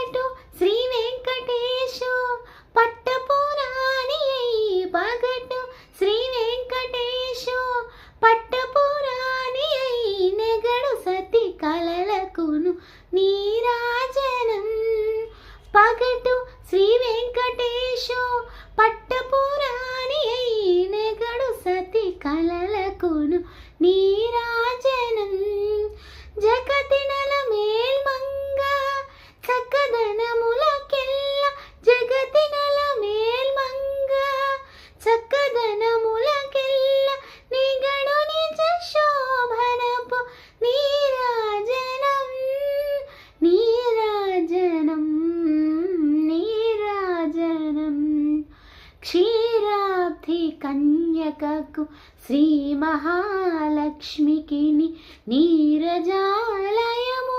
పగటు శ్రీ వెంకటేశు పట్టపురాణి అయి పగటు శ్రీ వెంకటేశు పట్టపురాణి అయి నెగడు సతి కలలకును నీరాజనం పగటు శ్రీ వెంకటేశు పట్టపురాణి అయి నెగడు సతి కలలకును నీరాజనం జగతినల మేల్మంగ చక్కదనములకెల్ల జగతినల మేల్మంగ చక్కదనములకెల్ల నిగడు నిజ శోభనపు నీరాజనం నీరాజనం నీరాజనం క్షీరాబ్ధి కన్యకకు శ్రీ మహాలక్ష్మికి నీరజాలయము